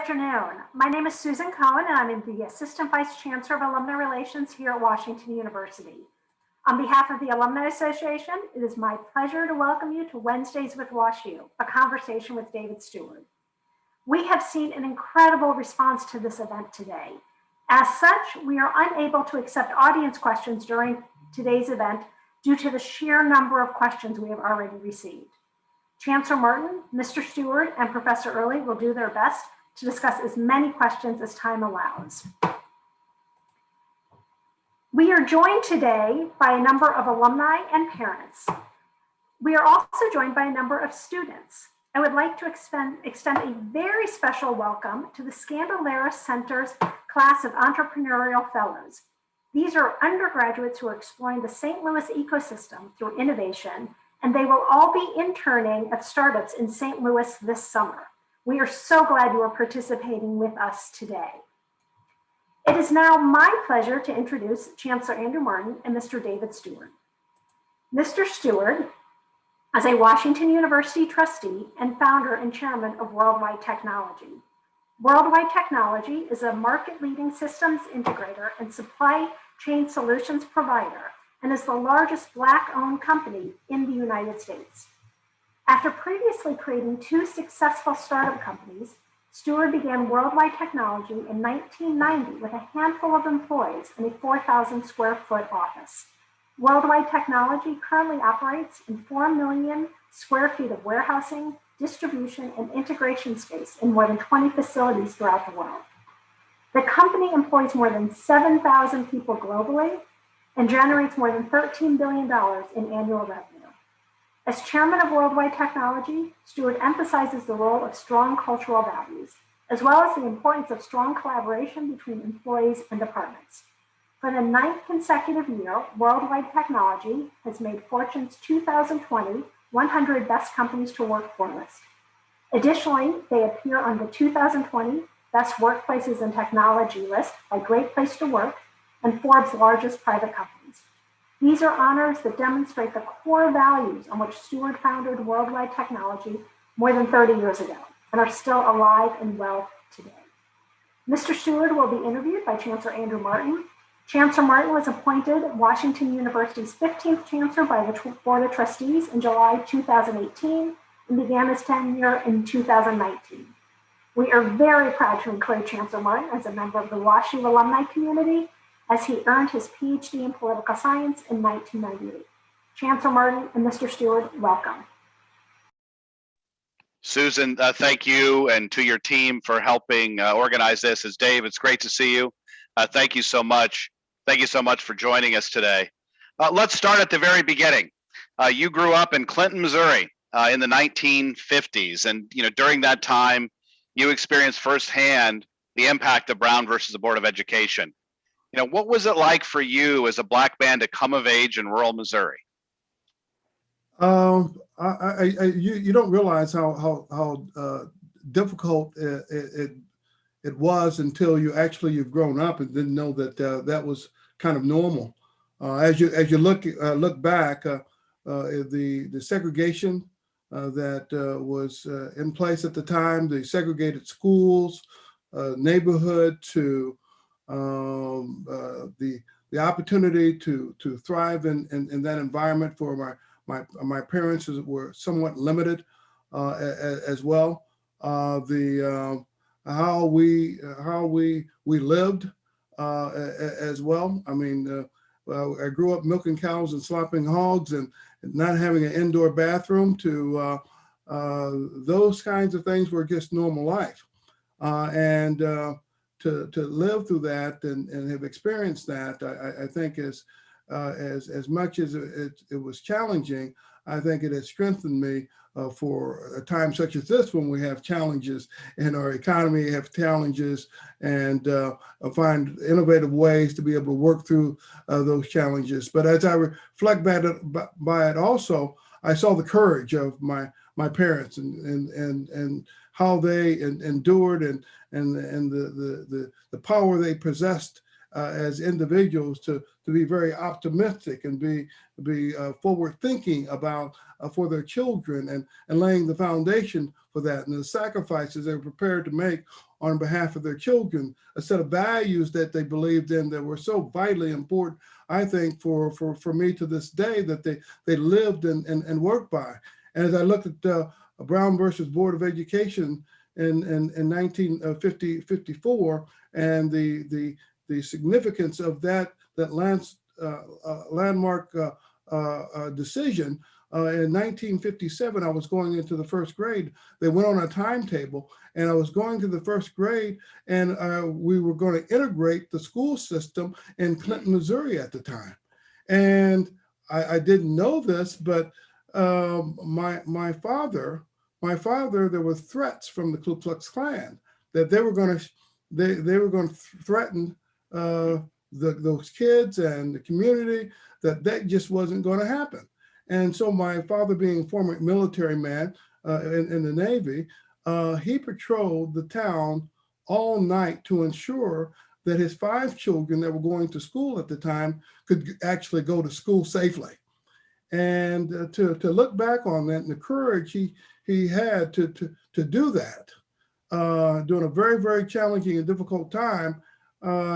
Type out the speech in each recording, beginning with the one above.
afternoon. My name is Susan Cohen, and I'm the Assistant Vice Chancellor of Alumni Relations here at Washington University. On behalf of the Alumni Association, it is my pleasure to welcome you to Wednesdays with WashU, a conversation with David Steward. We have seen an incredible response to this event today. As such, we are unable to accept audience questions during today's event due to the sheer number of questions we have already received. Chancellor Martin, Mr. Steward, and Professor Early will do their best to discuss as many questions as time allows. We are joined today by a number of alumni and parents. We are also joined by a number of students. I would like to extend a very special welcome to the Scandalaris Center's class of entrepreneurial fellows. These are undergraduates who are exploring the St. Louis ecosystem through innovation, and they will all be interning at startups in St. Louis this summer. We are so glad you are participating with us today. It is now my pleasure to introduce Chancellor Andrew Martin and Mr. David Steward. Mr. Steward is a Washington University trustee and founder and chairman of Worldwide Technology. Worldwide Technology is a market-leading systems integrator and supply chain solutions provider and is the largest Black-owned company in the United States. After previously creating two successful startup companies, Steward began Worldwide Technology in 1990 with a handful of employees in a 4,000 square foot office. Worldwide Technology currently operates in 4 million square feet of warehousing, distribution, and integration space in more than 20 facilities throughout the world. The company employs more than 7,000 people globally and generates more than $13 billion in annual revenue. As chairman of Worldwide Technology, Steward emphasizes the role of strong cultural values, as well as the importance of strong collaboration between employees and departments. For the 9th consecutive year, Worldwide Technology has made Fortune's 2020 100 Best Companies to Work For list. Additionally, they appear on the 2020 Best Workplaces in Technology list by Great Place to Work and Forbes' largest private companies. These are honors that demonstrate the core values on which Steward founded Worldwide Technology more than 30 years ago and are still alive and well today. Mr. Steward will be interviewed by Chancellor Andrew Martin. Chancellor Martin was appointed Washington University's 15th Chancellor by the Board of Trustees in July 2018 and began his tenure in 2019. We are very proud to include Chancellor Martin as a member of the WashU alumni community, as he earned his PhD in political science in 1998. Chancellor Martin and Mr. Steward, welcome. Susan, thank you, and to your team for helping organize this. As Dave, it's great to see you. Thank you so much. Thank you so much for joining us today. Let's start at the very beginning. You grew up in Clinton, Missouri in the 1950s, and during that time, you experienced firsthand the impact of Brown versus the Board of Education. What was it like for you as a Black man to come of age in rural Missouri? You don't realize how difficult it was until you've grown up and didn't know that that was kind of normal. As you look back, the segregation that was in place at the time, the segregated schools, neighborhood to the opportunity to thrive in that environment for my parents were somewhat limited as well. How we lived as well. I mean, I grew up milking cows and slopping hogs and not having an indoor bathroom. To those kinds of things were just normal life, and to live through that and have experienced that, I think as much as it was challenging, I think it has strengthened me for a time such as this, when we have challenges in our economy, have challenges, and find innovative ways to be able to work through those challenges. But as I reflect by it also, I saw the courage of my parents and how they endured and the power they possessed as individuals to be very optimistic and be forward thinking about for their children and laying the foundation for that, and the sacrifices they were prepared to make on behalf of their children, a set of values that they believed in that were so vitally important, I think, for me to this day, that they lived and worked by. And as I looked at Brown versus Board of Education in 1954 and the significance of that landmark decision, in 1957, I was going into the first grade. They went on a timetable, and I was going to the first grade, and we were going to integrate the school system in Clinton, Missouri at the time. And I didn't know this, but my father, there were threats from the Ku Klux Klan that they were going to threaten those kids and the community, that just wasn't going to happen. And so my father, being a former military man in the Navy, he patrolled the town all night to ensure that his 5 children that were going to school at the time could actually go to school safely. And to look back on that and the courage he had to do that during a very, very challenging and difficult time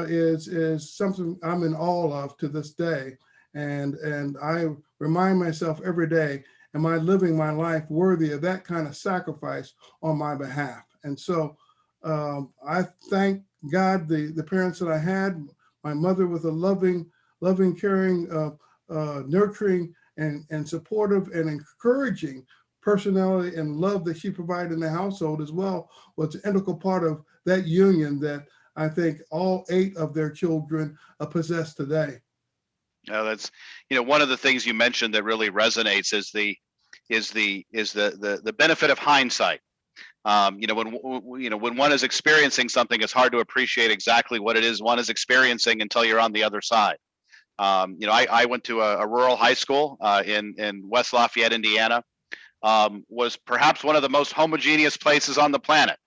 is something I'm in awe of to this day. And I remind myself every day, am I living my life worthy of that kind of sacrifice on my behalf? And so I thank God, the parents that I had, my mother with a loving, caring, nurturing, and supportive and encouraging personality and love that she provided in the household as well, was an integral part of that union that I think all 8 of their children possess today. That's, one of the things you mentioned that really resonates is the benefit of hindsight. When one is experiencing something, it's hard to appreciate exactly what it is one is experiencing until you're on the other side. I went to a rural high school in West Lafayette, Indiana. Was perhaps one of the most homogeneous places on the planet.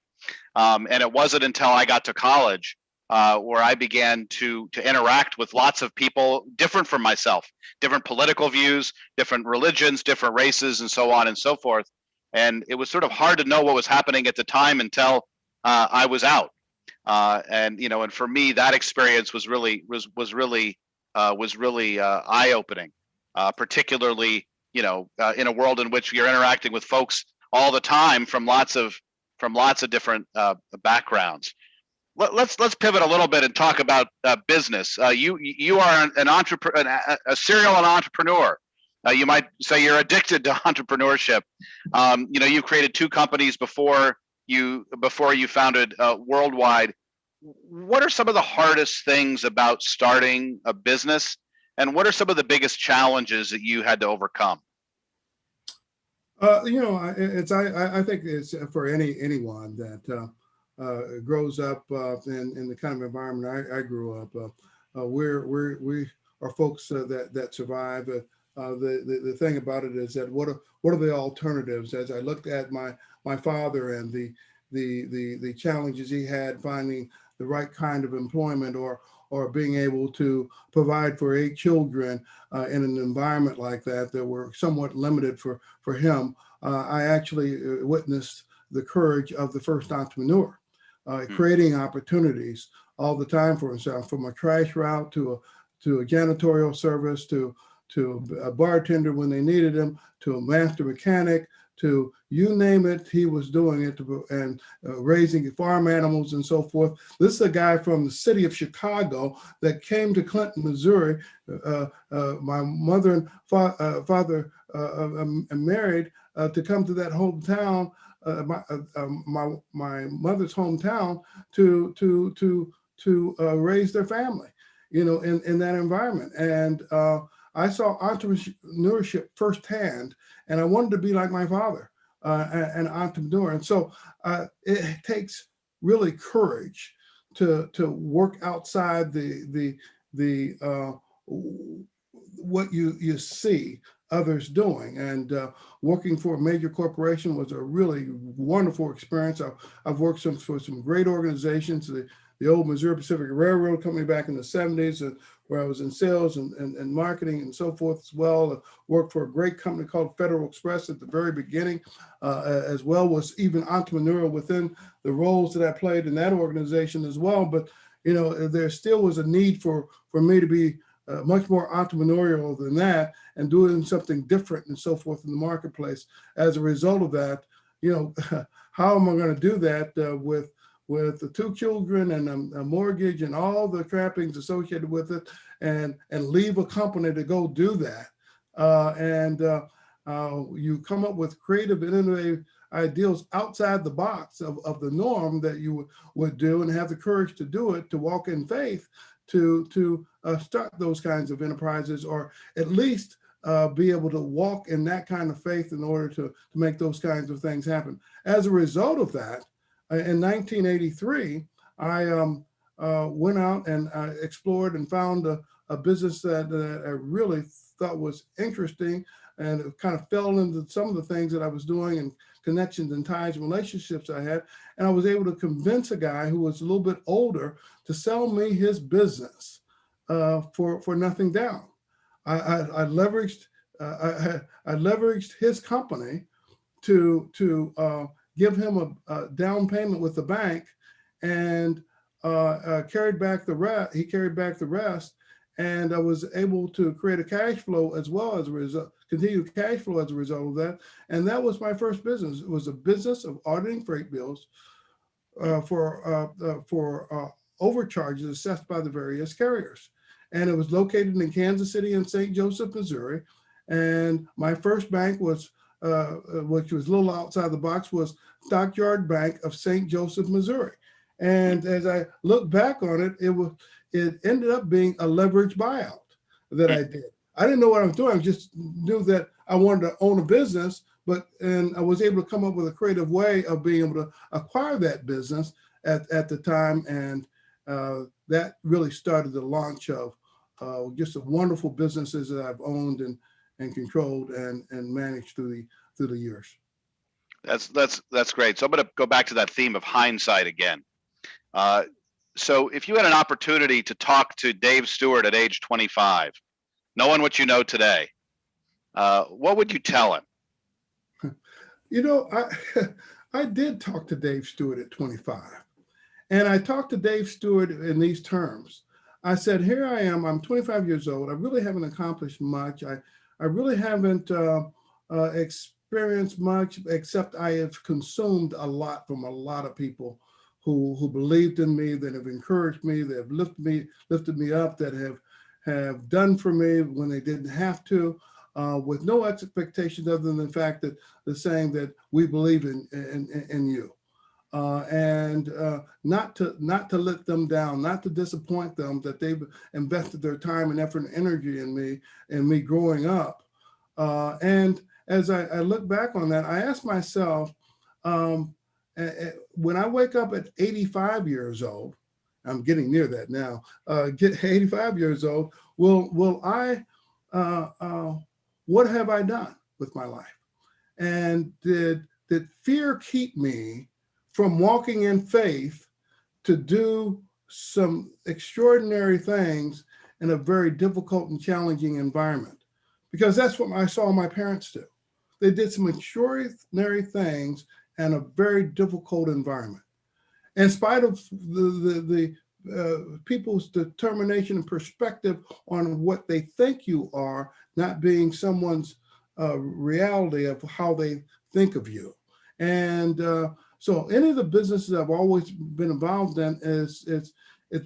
And it wasn't until I got to college where I began to interact with lots of people different from myself, different political views, different religions, different races, and so on and so forth. And it was sort of hard to know what was happening at the time until I was out. And for me, that experience was really eye-opening, particularly in a world in which you're interacting with folks all the time from lots of different backgrounds. Let's pivot a little bit and talk about business. You are an entrepreneur, a serial entrepreneur. You might say you're addicted to entrepreneurship. You've created 2 companies before you founded Worldwide. What are some of the hardest things about starting a business, and what are some of the biggest challenges that you had to overcome? I think it's for anyone that grows up in the kind of environment I grew up. We are folks that survive. The thing about it is that what are the alternatives? As I looked at my father and the challenges he had finding the right kind of employment or being able to provide for 8 children in an environment like that were somewhat limited for him, I actually witnessed the courage of the first entrepreneur, creating opportunities all the time for himself, from a trash route to a janitorial service, to a bartender when they needed him, to a master mechanic, to you name it, he was doing it, and raising farm animals and so forth. This is a guy from the city of Chicago that came to Clinton, Missouri. My mother and father married to come to that hometown, my mother's hometown, to raise their family, in that environment. And I saw entrepreneurship firsthand, and I wanted to be like my father, an entrepreneur. And so it takes really courage to work outside the what you see others doing. And working for a major corporation was a really wonderful experience. I've worked for some great organizations, the old Missouri Pacific Railroad Company back in the 70s, where I was in sales and marketing and so forth as well. I worked for a great company called Federal Express at the very beginning, as well, was even entrepreneurial within the roles that I played in that organization as well. But, you know, there still was a need for me to be much more entrepreneurial than that and doing something different and so forth in the marketplace. As a result of that, you know, how am I going to do that with the 2 children and a mortgage and all the trappings associated with it, and leave a company to go do that? You come up with creative and innovative ideals outside the box of the norm that you would do, and have the courage to do it, to walk in faith, to start those kinds of enterprises, or at least be able to walk in that kind of faith in order to make those kinds of things happen. As a result of that, in 1983, I went out and explored and found a business that I really thought was interesting, and it kind of fell into some of the things that I was doing, and connections and ties and relationships I had. And I was able to convince a guy who was a little bit older to sell me his business for nothing down. I leveraged his company to give him a down payment with the bank, and carried back the rest. He carried back the rest, and I was able to create a cash flow as well as a result, continued cash flow as a result of that. And that was my first business. It was a business of auditing freight bills for overcharges assessed by the various carriers. And it was located in Kansas City and St. Joseph, Missouri. And my first bank was, which was a little outside the box, was Stockyard Bank of St. Joseph, Missouri. And as I look back on it, it ended up being a leveraged buyout that I did. I didn't know what I was doing. I just knew that I wanted to own a business, and I was able to come up with a creative way of being able to acquire that business at the time. And that really started the launch of just the wonderful businesses that I've owned and controlled and managed through the years. That's great. So I'm going to go back to that theme of hindsight again. So if you had an opportunity to talk to Dave Steward at age 25, knowing what you know today, what would you tell him? You know, I did talk to Dave Steward at 25. And I talked to Dave Steward in these terms. I said, here I am, I'm 25 years old. I really haven't accomplished much. I really haven't experienced much, except I have consumed a lot from a lot of people who believed in me, that have encouraged me, that have lifted me up, that have done for me when they didn't have to, with no expectations other than the fact that they're saying that we believe in you. And not to let them down, not to disappoint them, that they've invested their time and effort and energy in me growing up. And as I look back on that, I ask myself, when I wake up at 85 years old, I'm getting near that now, get 85 years old, will I, what have I done with my life? And did fear keep me from walking in faith to do some extraordinary things in a very difficult and challenging environment? Because that's what I saw my parents do. They did some extraordinary things in a very difficult environment. In spite of the people's determination and perspective on what they think you are, not being someone's reality of how they think of you. And so any of the businesses I've always been involved in, it's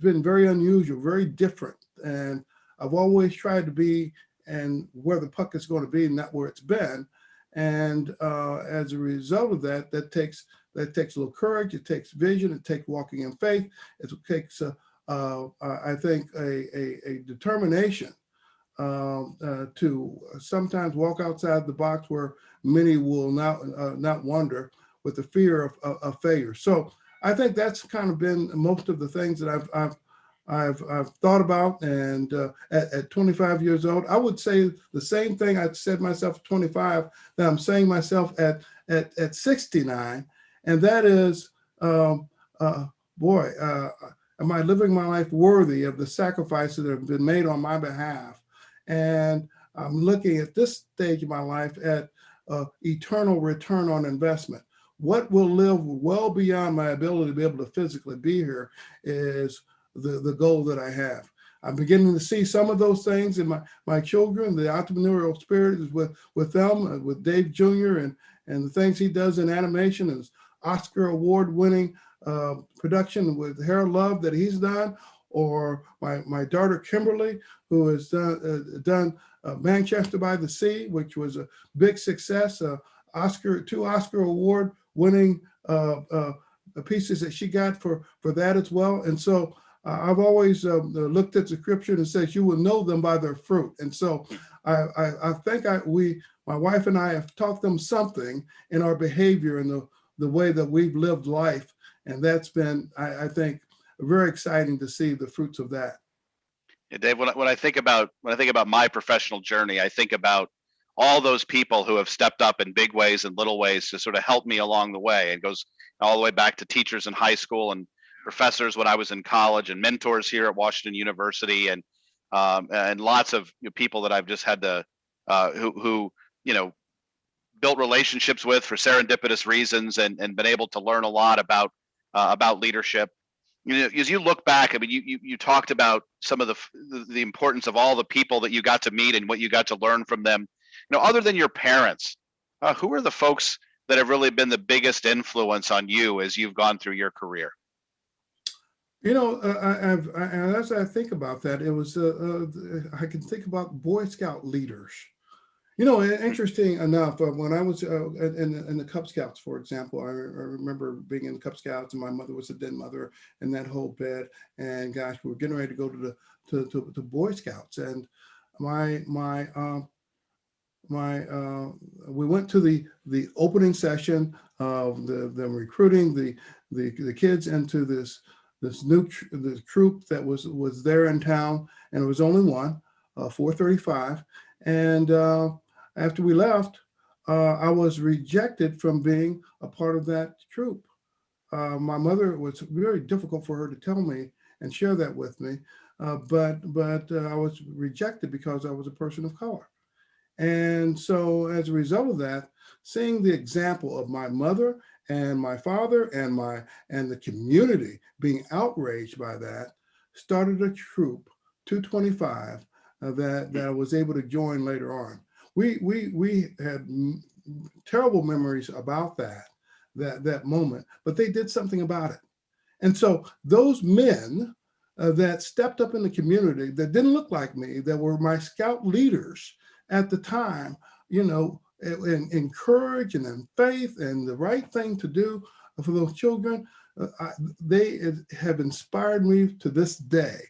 been very unusual, very different. And I've always tried to be and where the puck is going to be, not where it's been. And as a result of that, that takes a little courage. It takes vision. It takes walking in faith. It takes, I think, a determination to sometimes walk outside the box where many will not wonder, with the fear of failure. So I think that's kind of been most of the things that I've thought about. And at 25 years old, I would say the same thing I said myself at 25 that I'm saying myself at 69, and that is, am I living my life worthy of the sacrifices that have been made on my behalf? And I'm looking at this stage of my life at eternal return on investment. What will live well beyond my ability to be able to physically be here is the goal that I have. I'm beginning to see some of those things in my children. The entrepreneurial spirit is with them, with Dave Jr. and the things he does in animation, and Oscar award-winning production with Hair Love that he's done, or my daughter Kimberly, who has done Manchester by the Sea, which was a big success. Two Oscar award-winning pieces that she got for that as well. And so I've always looked at the scripture and it says, "You will know them by their fruit." And so I think my wife and I have taught them something in our behavior and the way that we've lived life. And that's been, I think, very exciting to see the fruits of that. Yeah, Dave, when I think about my professional journey, I think about all those people who have stepped up in big ways and little ways to sort of help me along the way. It goes all the way back to teachers in high school and professors when I was in college, and mentors here at Washington University, and lots of people that I've just had to who built relationships with for serendipitous reasons, and been able to learn a lot about leadership. As you look back, I mean, you talked about some of the importance of all the people that you got to meet and what you got to learn from them. Other than your parents, who are the folks that have really been the biggest influence on you as you've gone through your career? As I think about that, it was I can think about Boy Scout leaders. Interesting enough, when I was in the Cub Scouts, for example, I remember being in the Cub Scouts, and my mother was a den mother and that whole bit. And gosh, we were getting ready to go to the Boy Scouts, and we went to the opening session of them recruiting the kids into this troop that was there in town, and it was only one, 435, and after we left, I was rejected from being a part of that troop. My mother, it was very difficult for her to tell me and share that with me, but I was rejected because I was a person of color. And so as a result of that, seeing the example of my mother and my father and the community being outraged by that, started a troop, 225, that I was able to join later on. We had terrible memories about that moment, but they did something about it. And so those men that stepped up in the community that didn't look like me, that were my scout leaders at the time, in courage and in faith and the right thing to do for those children, they have inspired me to this day.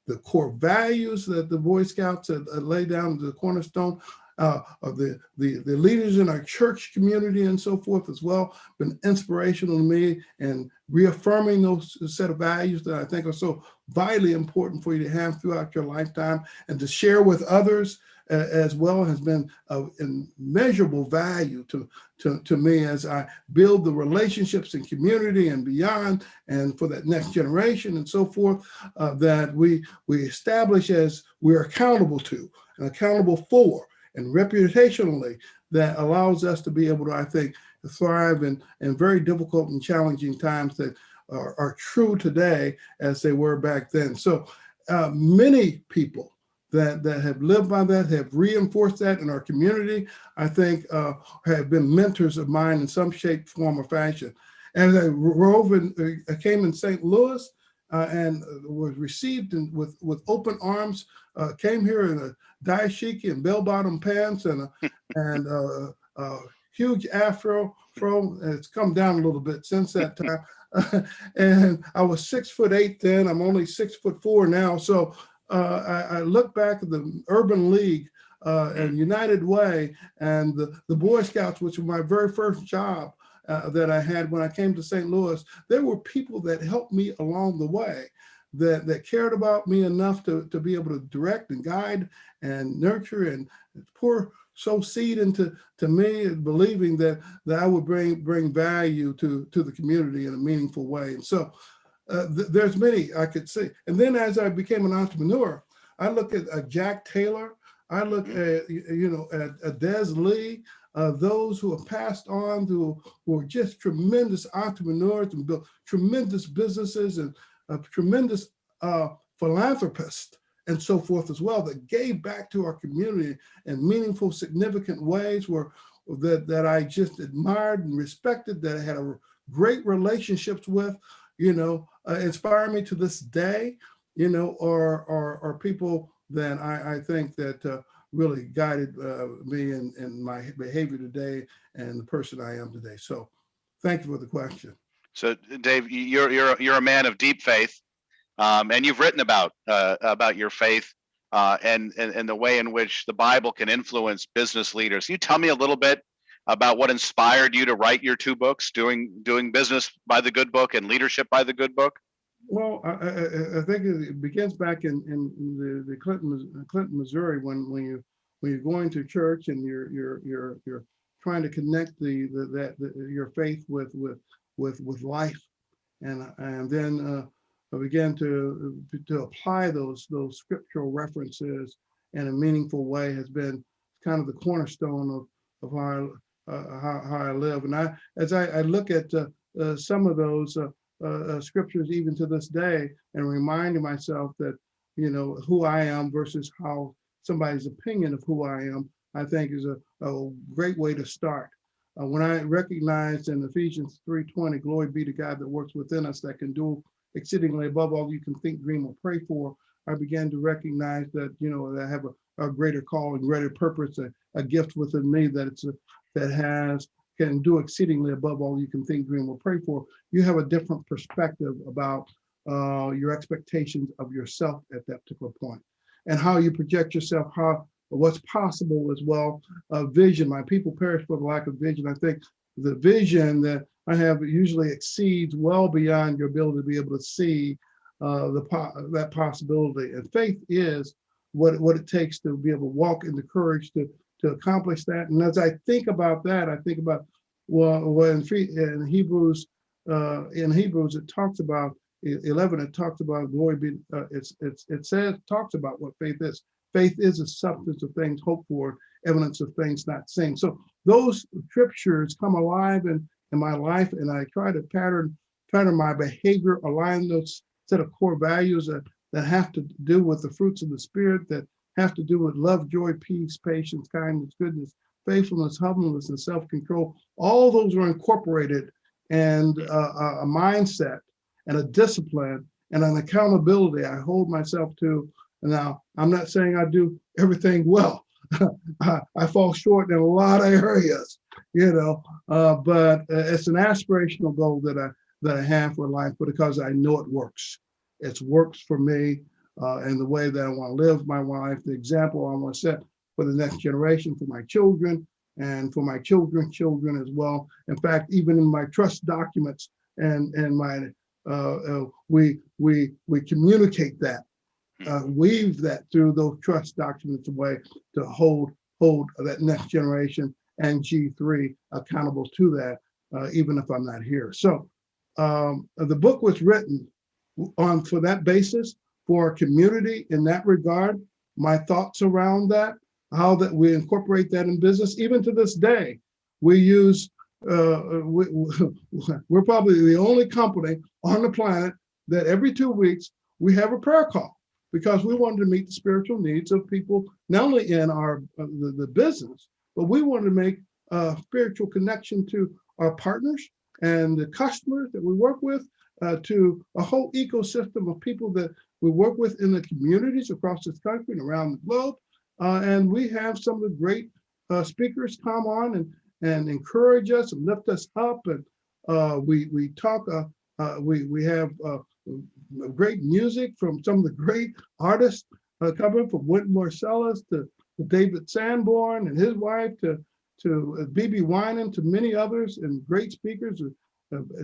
The core values that the Boy Scouts had laid down, the cornerstone of the leaders in our church community and so forth as well, been inspirational to me, and reaffirming those set of values that I think are so vitally important for you to have throughout your lifetime and to share with others as well, has been of immeasurable value to me as I build the relationships in community and beyond, and for that next generation and so forth, that we establish as we're accountable to and accountable for, and reputationally, that allows us to be able to, I think, thrive in very difficult and challenging times that are true today as they were back then. So many people that have lived by that, have reinforced that in our community, I think have been mentors of mine in some shape, form, or fashion. As I I came in St. Louis and was received with open arms, came here in a dashiki and bell-bottom pants and a huge afro. It's come down a little bit since that time. And I was 6'8" then. I'm only 6'4" now. So I look back at the Urban League and United Way and the Boy Scouts, which was my very first job that I had when I came to St. Louis. There were people that helped me along the way, that cared about me enough to be able to direct and guide and nurture and sow seed into me, believing that I would bring value to the community in a meaningful way. And so there's many I could see. And then as I became an entrepreneur, I look at Jack Taylor. I look at, at Des Lee, those who have passed on, who are just tremendous entrepreneurs and built tremendous businesses and tremendous philanthropists and so forth as well, that gave back to our community in meaningful, significant ways that I just admired and respected, that I had a great relationships with, inspire me to this day, are people that I think that really guided me in my behavior today and the person I am today. So thank you for the question. So Dave, you're a man of deep faith, and you've written about your faith and the way in which the Bible can influence business leaders. Can you tell me a little bit about what inspired you to write your two books, doing business by the good book and leadership by the good book? Well, I think it begins back in the Clinton, Missouri, when you're going to church and you're trying to connect your faith with life, and then I began to apply those scriptural references in a meaningful way, has been kind of the cornerstone of how I live. And as I look at some of those scriptures even to this day, and reminding myself that who I am versus how somebody's opinion of who I am, I think is a great way to start. When I recognized in Ephesians 3:20, glory be to God that works within us, that can do exceedingly above all you can think, dream, or pray for, I began to recognize that that I have a greater call and greater purpose, a gift within me that can do exceedingly above all you can think, dream, or pray for. You have a different perspective about your expectations of yourself at that particular point, and how you project yourself, what's possible as well. Vision. My people perish for the lack of vision. I think the vision that I have usually exceeds well beyond your ability to be able to see that possibility. And faith is what it takes to be able to walk in the courage to accomplish that. And as I think about that, I think about in Hebrews it talks about 11. It talks about glory be. Talks about what faith is. Faith is a substance of things hoped for, evidence of things not seen. So those scriptures come alive in my life, and I try to pattern my behavior, align those set of core values that have to do with the fruits of the Spirit, that have to do with love, joy, peace, patience, kindness, goodness, faithfulness, humbleness, and self-control. All those are incorporated, and a mindset and a discipline and an accountability I hold myself to. Now, I'm not saying I do everything well. I fall short in a lot of areas, but it's an aspirational goal that I have for life, but because I know it works. It works for me and the way that I want to live my life, the example I want to set for the next generation, for my children, and for my children's children as well. In fact, even in my trust documents and my we communicate that, weave that through those trust documents away to hold that next generation and G3 accountable to that, even if I'm not here. So the book was written for that basis, for a community in that regard. My thoughts around that, how that we incorporate that in business, even to this day, we use. We're probably the only company on the planet that every 2 weeks we have a prayer call, because we wanted to meet the spiritual needs of people, not only in our the business, but we wanted to make a spiritual connection to our partners and the customers that we work with, to a whole ecosystem of people that we work with in the communities across this country and around the globe. And we have some of the great speakers come on and encourage us and lift us up. And we talk, we have great music from some of the great artists coming from Wynton Marsalis to David Sanborn and his wife to B.B. Winan, to many others, and great speakers,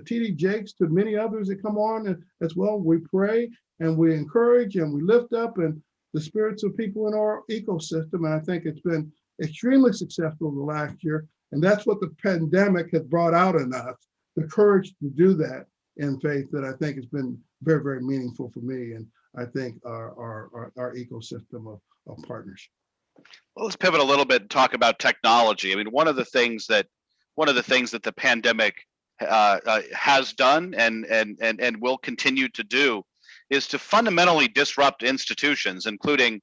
T.D. Jakes, to many others that come on as well. We pray and we encourage and we lift up and the spirits of people in our ecosystem. And I think it's been extremely successful the last year. And that's what the pandemic has brought out in us, the courage to do that. in faith that I think has been very, very meaningful for me, and I think our ecosystem of partners. Well, let's pivot a little bit and talk about technology. I mean, one of the things that the pandemic has done and will continue to do is to fundamentally disrupt institutions, including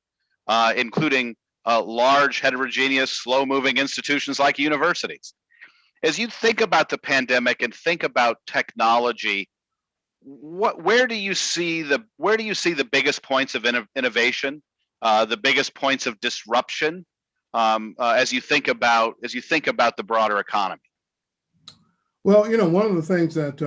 large, heterogeneous, slow-moving institutions like universities. As you think about the pandemic and think about technology, where do you see the biggest points of innovation, the biggest points of disruption, as you think about the broader economy? Well, one of the things that,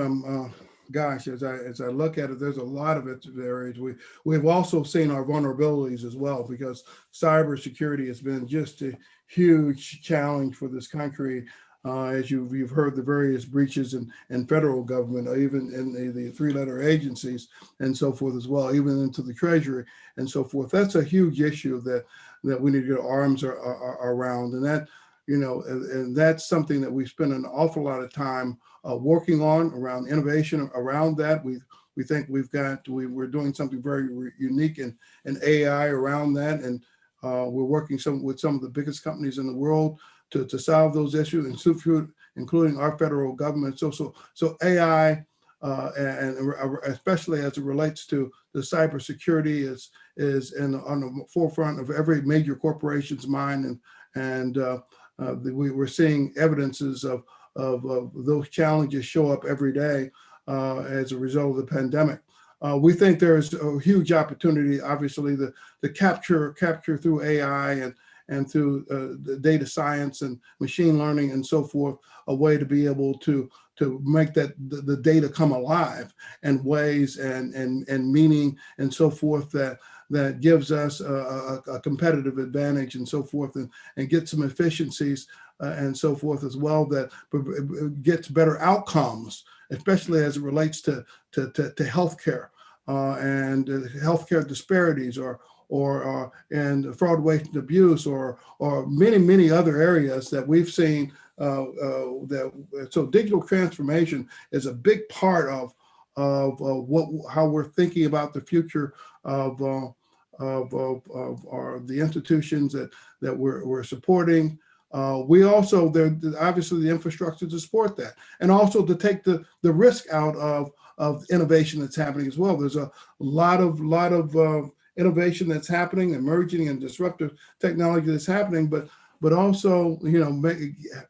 gosh, as I look at it, there's a lot of areas. We've also seen our vulnerabilities as well, because cybersecurity has been just a huge challenge for this country. As you've heard, the various breaches in federal government, or even in the three-letter agencies and so forth as well, even into the Treasury and so forth. That's a huge issue that we need to get our arms around, and that, and that's something that we spend an awful lot of time working on, around innovation around that. We think we're doing something very unique in AI around that, and we're working with some of the biggest companies in the world to solve those issues, including our federal government. So AI, and especially as it relates to the cybersecurity, is on the forefront of every major corporation's mind, and we're seeing evidences of those challenges show up every day as a result of the pandemic. We think there's a huge opportunity, obviously, the capture through AI and through the data science and machine learning and so forth, a way to be able to make the data come alive in ways and meaning and so forth that gives us a competitive advantage and so forth, and get some efficiencies and so forth as well, that gets better outcomes, especially as it relates to healthcare and healthcare disparities, or and fraud, waste, and abuse, or many other areas that we've seen. So digital transformation is a big part of how we're thinking about the future of the institutions that we're supporting. We also, obviously, the infrastructure to support that, and also to take the risk out of innovation that's happening as well. There's a lot of innovation that's happening, emerging, and disruptive technology that's happening, but also,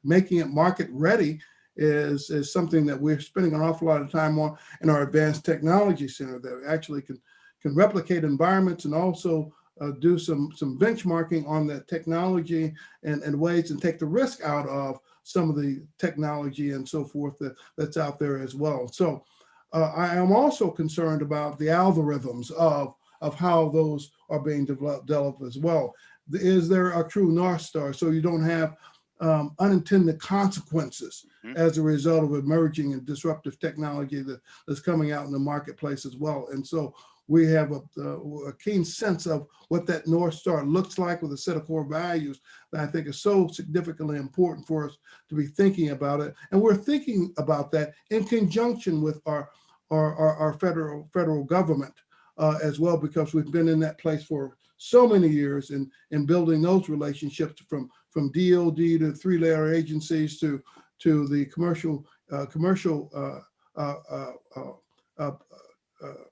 making it market ready is something that we're spending an awful lot of time on in our Advanced Technology Center, that actually can replicate environments, and also do some benchmarking on that technology and ways, and take the risk out of some of the technology and so forth that's out there as well. So I am also concerned about the algorithms of how those are being developed as well. Is there a true North Star, so you don't have unintended consequences as a result of emerging and disruptive technology that's coming out in the marketplace as well? And so we have a keen sense of what that North Star looks like, with a set of core values that I think is so significantly important for us to be thinking about it. And we're thinking about that in conjunction with our federal government as well, because we've been in that place for so many years in building those relationships from DOD to three-layer agencies to the commercial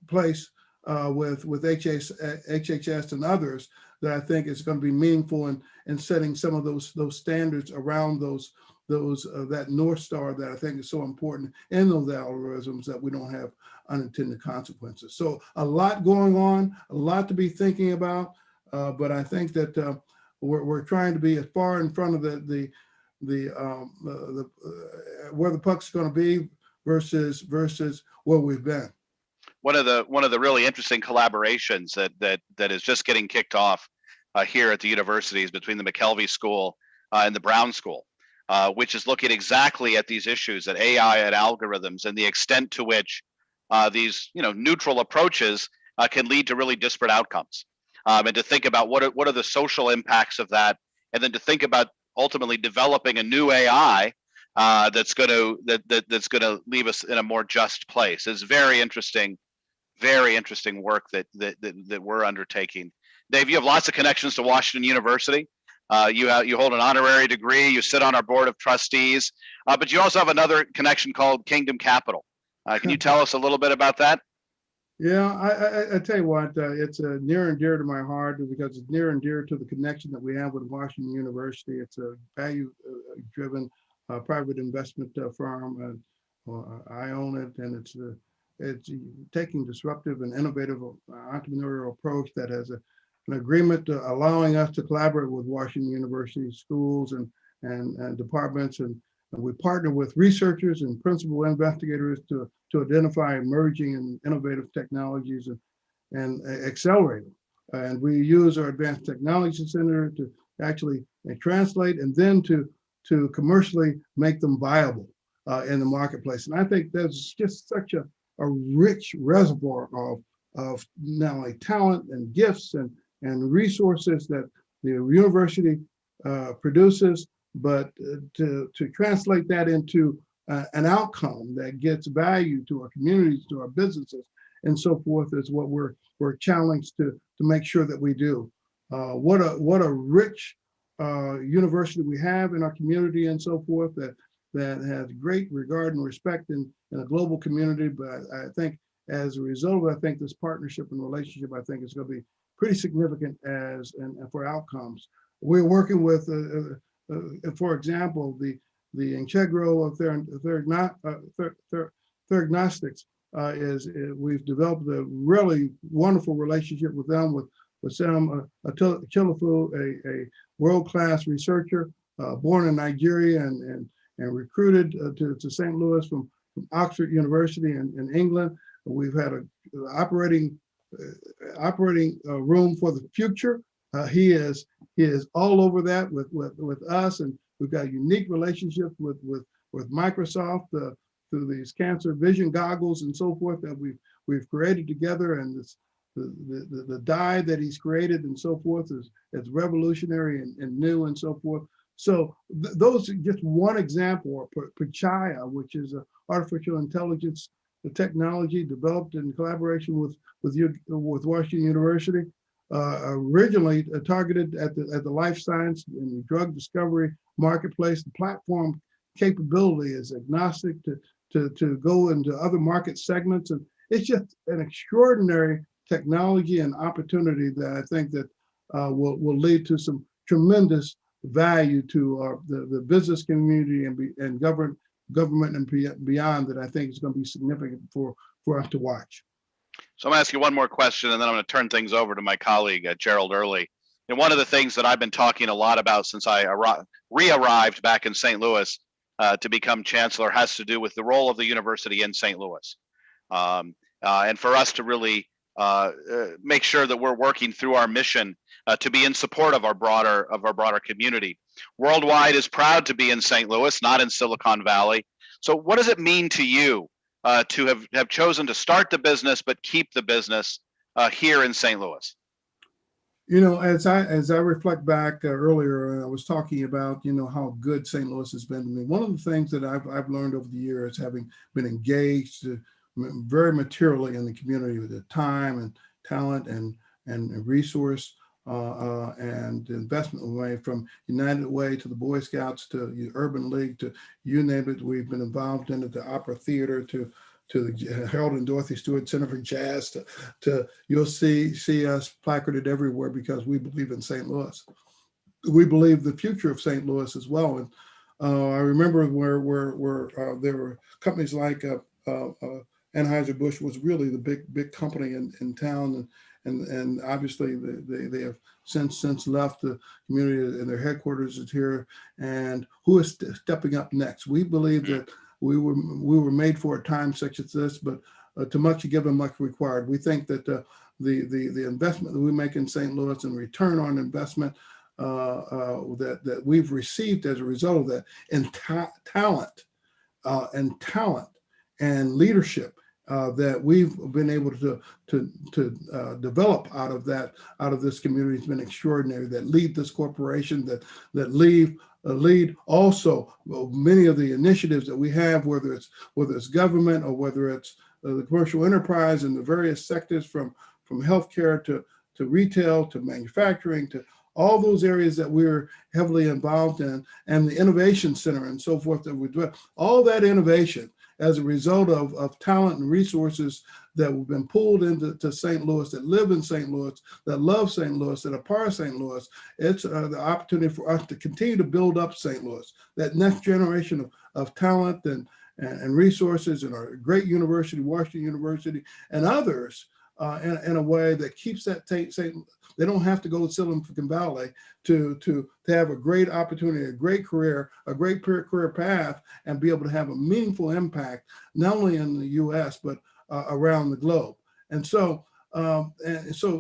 place with HHS and others, that I think is going to be meaningful in setting some of those standards around that North Star that I think is so important in those algorithms, that we don't have unintended consequences. So a lot going on, a lot to be thinking about, but I think that we're trying to be as far in front of the where the puck's going to be versus where we've been. One of the really interesting collaborations that is just getting kicked off here at the universities between the McKelvey School and the Brown School, which is looking exactly at these issues, at AI and algorithms, and the extent to which these neutral approaches can lead to really disparate outcomes, and to think about what are the social impacts of that, and then to think about ultimately developing a new AI that's going to that's going to leave us in a more just place. It's very interesting work that we're undertaking. Dave, you have lots of connections to Washington University. You hold an honorary degree. You sit on our board of trustees, but you also have another connection called Kingdom Capital. Can you tell us a little bit about that? Yeah, I tell you what, it's near and dear to my heart because it's near and dear to the connection that we have with Washington University. It's a value-driven private investment firm. I own it, and it's taking disruptive and innovative entrepreneurial approach that has an agreement allowing us to collaborate with Washington University schools and departments, and we partner with researchers and principal investigators to identify emerging and innovative technologies and accelerate them. And we use our Advanced Technology Center to actually translate and then to commercially make them viable in the marketplace. And I think there's just such a rich reservoir of not only talent and gifts and resources that the university produces, but to translate that into an outcome that gets value to our communities, to our businesses, and so forth is what we're challenged to make sure that we do. What a rich university we have in our community and so forth that has great regard and respect in a global community. But I think as a result of it, I think this partnership and relationship, I think is going to be pretty significant and for outcomes. We're working with, for example, the Integro of Theragnostics we've developed a really wonderful relationship with them, with Sam Chilafu, a world-class researcher born in Nigeria and recruited to St. Louis from Oxford University in England. We've had an operating room for the future. He is all over that with us, and we've got a unique relationship with Microsoft through these cancer vision goggles and so forth that we've created together, and the dye that he's created and so forth is revolutionary and new and so forth. So those are just one example, or Pachaya, which is an artificial intelligence technology developed in collaboration with Washington University, originally targeted at the life science and drug discovery marketplace. The platform capability is agnostic to go into other market segments, and it's just an extraordinary technology and opportunity that I think that will lead to some tremendous value to the business community and government and beyond, that I think is going to be significant for us to watch. So I'm going to ask you one more question, and then I'm going to turn things over to my colleague, Gerald Early. And one of the things that I've been talking a lot about since I re-arrived back in St. Louis to become chancellor has to do with the role of the university in St. Louis. And for us to really make sure that we're working through our mission to be in support of our broader community. Worldwide is proud to be in St. Louis, not in Silicon Valley. So what does it mean to you to have chosen to start the business but keep the business here in St. Louis? You know, as I reflect back earlier, I was talking about, how good St. Louis has been to me. One of the things that I've learned over the years, having been engaged very materially in the community with the time and talent and resource and investment way, from United Way to the Boy Scouts to the Urban League to you name it, we've been involved in it, the Opera Theater to the Gerald and Dorothy Steward Center for Jazz to you'll see us placarded everywhere because we believe in St. Louis. We believe the future of St. Louis as well. And I remember where there were companies like Anheuser-Busch was really the big company in town, and obviously they have since left the community, and their headquarters is here. And who is stepping up next? We believe that we were made for a time such as this, but to much given, much required. We think that the investment that we make in St. Louis and return on investment that we've received as a result of that, and talent and leadership that we've been able to develop out of this community has been extraordinary. That lead this corporation, that lead also many of the initiatives that we have, whether it's government or whether it's the commercial enterprise in the various sectors from healthcare to retail to manufacturing to all those areas that we're heavily involved in, and the innovation center and so forth that we do. All that innovation as a result of talent and resources that have been pulled into St. Louis, that live in St. Louis, that love St. Louis, that are part of St. Louis. It's the opportunity for us to continue to build up St. Louis, that next generation of talent and resources in our great university, WashU University, and others in a way that keeps that they don't have to go to Silicon Valley to have a great opportunity, a great career, a great career path, and be able to have a meaningful impact, not only in the US, but around the globe. And so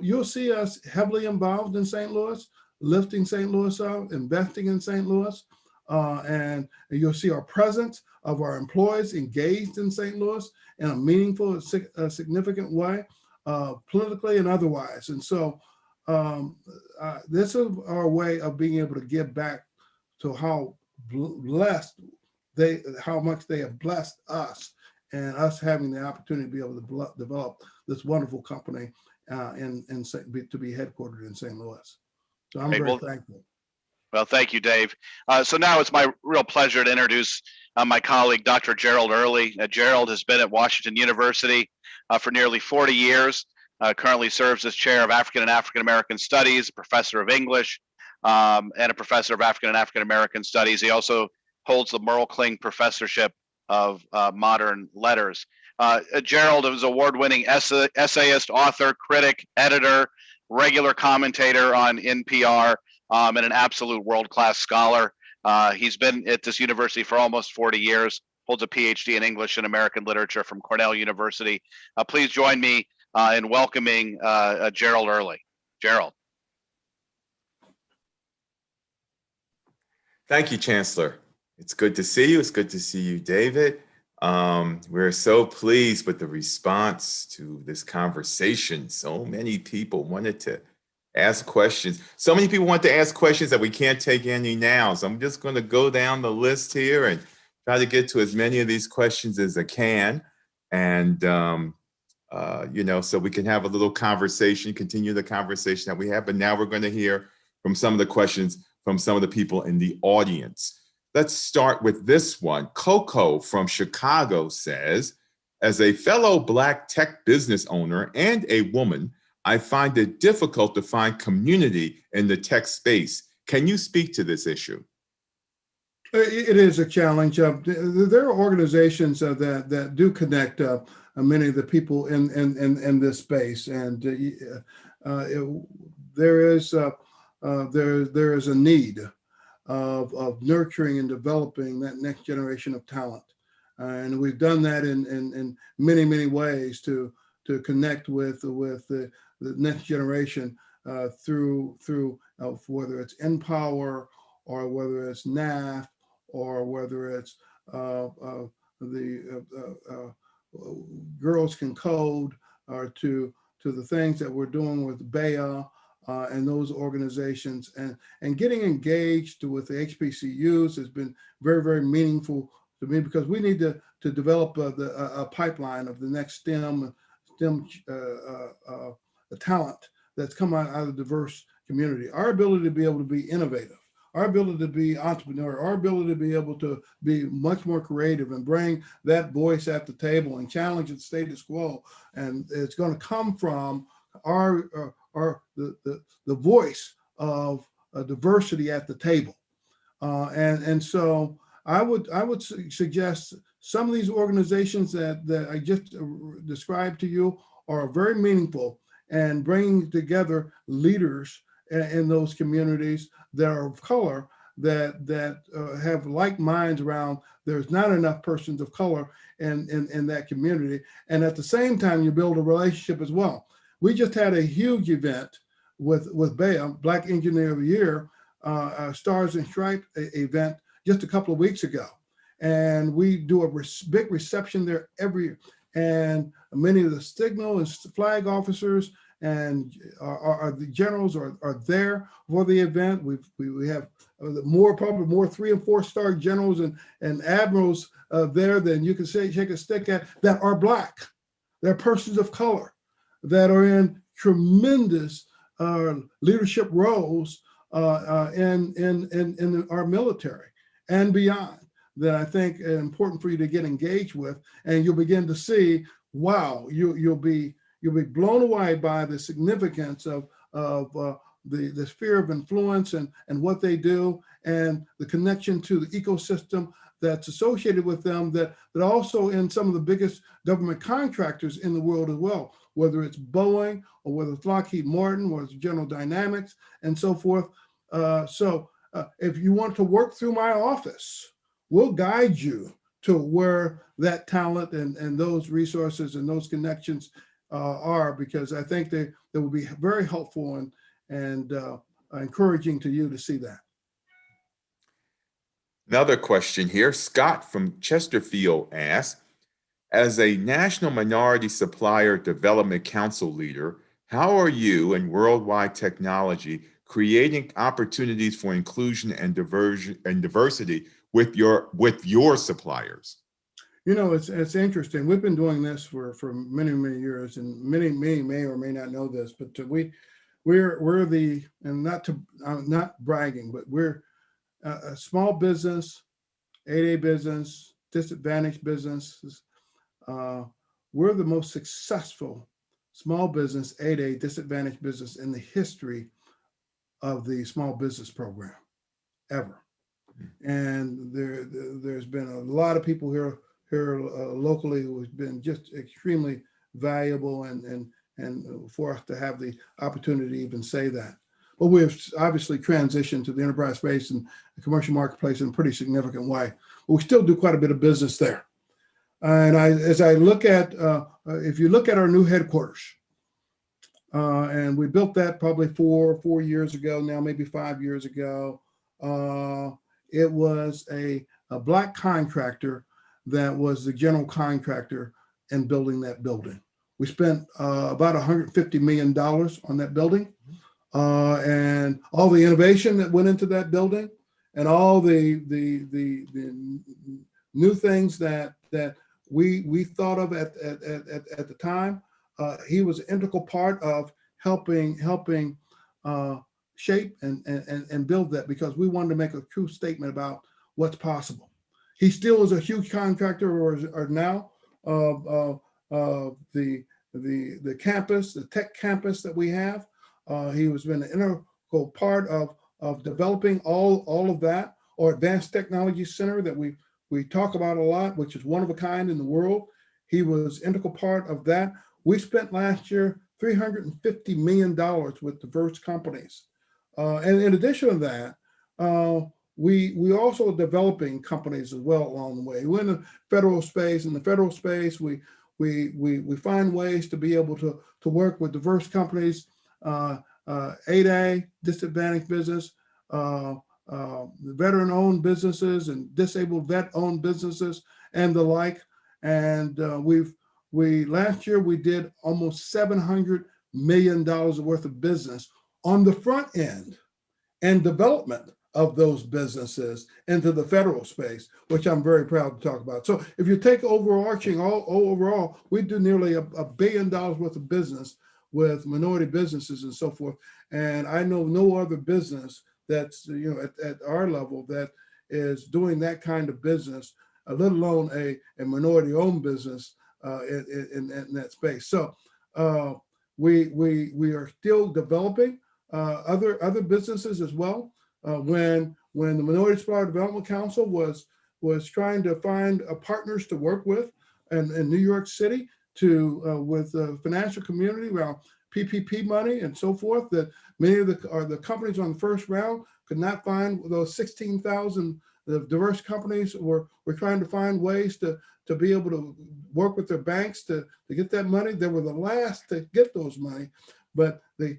you'll see us heavily involved in St. Louis, lifting St. Louis up, investing in St. Louis, and you'll see our presence of our employees engaged in St. Louis in a meaningful, significant way, politically and otherwise. And so this is our way of being able to give back to how much they have blessed us, and us having the opportunity to be able to develop this wonderful company to be headquartered in St. Louis. So I'm very thankful. Well, thank you, Dave. So now it's my real pleasure to introduce my colleague, Dr. Gerald Early. Gerald has been at Washington University for nearly 40 years. Currently serves as chair of African and African American Studies, professor of English, and a professor of African and African American Studies. He also holds the Merle Kling Professorship of Modern Letters. Gerald is award-winning essayist, author, critic, editor, regular commentator on NPR, and an absolute world-class scholar. He's been at this university for almost 40 years, holds a PhD in English and American Literature from Cornell University. Please join me in welcoming Gerald Early. Gerald. Thank you, Chancellor. It's good to see you. It's good to see you, David. We're so pleased with the response to this conversation. So many people wanted to ask questions. So many people want to ask questions that we can't take any now. So I'm just going to go down the list here and try to get to as many of these questions as I can. And, so we can have a little conversation, continue the conversation that we have. But now we're going to hear from some of the questions from some of the people in the audience. Let's start with this one. Coco from Chicago says, as a fellow Black tech business owner and a woman, I find it difficult to find community in the tech space. Can you speak to this issue? It is a challenge. There are organizations that do connect many of the people in this space, and there is a need of nurturing and developing that next generation of talent, and we've done that in many ways to connect with the next generation through whether it's Empower or whether it's NAF or whether it's the Girls Can Code, or to the things that we're doing with BEA and those organizations, and getting engaged with the HBCUs has been very meaningful to me, because we need to develop a pipeline of the next STEM talent that's come out of a diverse community. Our ability to be able to be innovative, our ability to be entrepreneur, our ability to be able to be much more creative and bring that voice at the table and challenge the status quo. And it's going to come from the voice of diversity at the table. And so I would suggest some of these organizations that I just described to you are very meaningful, and bringing together leaders in those communities that are of color, that have like minds around there's not enough persons of color in that community. And at the same time, you build a relationship as well. We just had a huge event with BEA, Black Engineer of the Year, Stars and Stripes just a couple of weeks ago. And we do a big reception there and many of the signal and flag officers and are the generals are there for the event. We have probably more 3- and 4-star generals and admirals there than you can shake a stick at, that are Black. They're persons of color that are in tremendous leadership roles in our military and beyond, that I think are important for you to get engaged with, and you'll begin to see, wow, you'll be blown away by the significance of the sphere of influence and what they do, and the connection to the ecosystem that's associated with them, that also in some of the biggest government contractors in the world as well, whether it's Boeing or whether it's Lockheed Martin or it's General Dynamics and so forth. So if you want to work through my office, we'll guide you to where that talent and those resources and those connections are, because I think they will be very helpful and encouraging to you to see that. Another question here. Scott from Chesterfield asks, as a National Minority Supplier Development Council leader, how are you and Worldwide Technology creating opportunities for inclusion and diversity with your suppliers? You know, it's interesting. We've been doing this for many years, and many may or may not know this, but we're the, and I'm not bragging, but we're a small business, 8A business, disadvantaged businesses. We're the most successful small business, 8A disadvantaged business in the history of the small business program ever. And there's been a lot of people here locally who have been just extremely valuable and for us to have the opportunity to even say that. But we've obviously transitioned to the enterprise space and the commercial marketplace in a pretty significant way. But we still do quite a bit of business there. And as I look at, if you look at our new headquarters, and we built that probably four years ago now, maybe 5 years ago. It was a Black contractor that was the general contractor in building that building. We spent about $150 million on that building, and all the innovation that went into that building, and all the new things that we thought of at the time. He was an integral part of helping shape and build that, because we wanted to make a true statement about what's possible. He still is a huge contractor, or now the campus, the tech campus that we have. He has been an integral part of developing all of that, or Advanced Technology Center that we talk about a lot, which is one of a kind in the world. He was integral part of that. We spent last year $350 million with diverse companies. And in addition to that, we also are developing companies as well along the way. We're in the federal space. In the federal space, we find ways to be able to work with diverse companies, 8A, disadvantaged business, veteran-owned businesses and disabled vet-owned businesses and the like. And last year we did almost $700 million worth of business on the front end and development of those businesses into the federal space, which I'm very proud to talk about. So if you take overall, we do nearly $1 billion worth of business with minority businesses and so forth. And I know no other business that's at our level that is doing that kind of business, let alone a minority-owned business in that space. So we are still developing other businesses as well. When the Minority Supplier Development Council was trying to find partners to work with in New York City with the financial community around PPP money and so forth, that many of the companies on the first round could not find those 16,000 diverse companies were trying to find ways to be able to work with their banks to get that money. They were the last to get those money, but the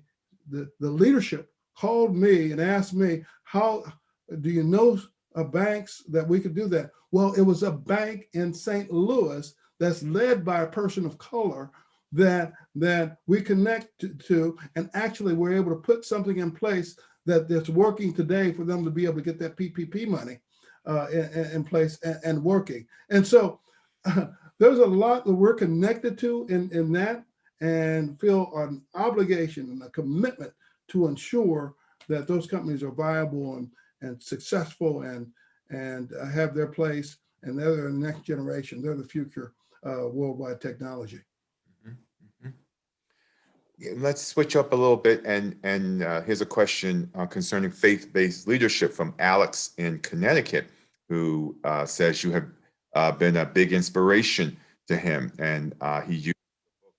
leadership called me and asked me, how do you know banks that we could do that? Well, it was a bank in St. Louis that's led by a person of color that we connect to, and actually we're able to put something in place that's working today for them to be able to get that PPP money in place and working. And so there's a lot that we're connected to in that, and feel an obligation and a commitment to ensure that those companies are viable and successful and have their place, and they're the next generation. They're the future worldwide technology. Let's switch up a little bit, and here's a question concerning faith-based leadership from Alex in Connecticut, who says you have been a big inspiration to him, and he used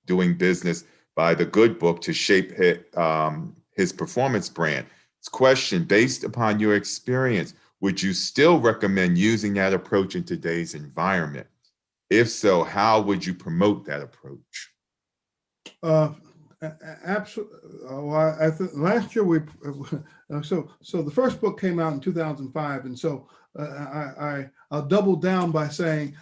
Doing Business by the Good Book to shape his performance brand. His question: based upon your experience, would you still recommend using that approach in today's environment? If so, how would you promote that approach? Absolutely. I think last year so the first book came out in 2005, and so I'll double down by saying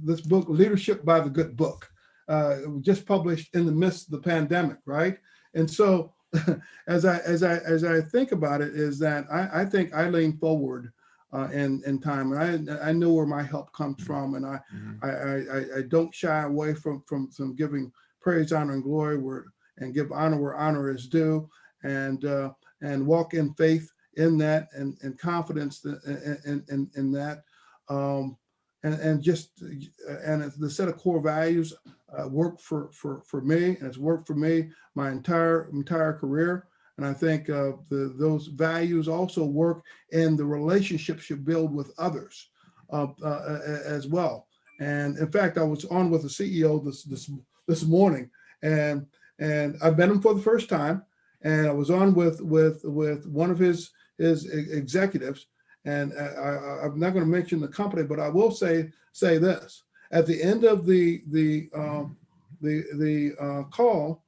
this book, Leadership by the Good Book, it was just published in the midst of the pandemic, right? And so as I think about it, is that I think I lean forward in time, and I know where my help comes from, and I don't shy away from giving praise, honor, and glory, and give honor where honor is due, and walk in faith in that, and confidence in that, and the set of core values work for me, and it's worked for me my entire career. And I think those values also work in the relationships you build with others as well. And in fact, I was on with the CEO this morning, and I met him for the first time, and I was on with one of his executives, and I'm not going to mention the company, but I will say this: at the end of the call,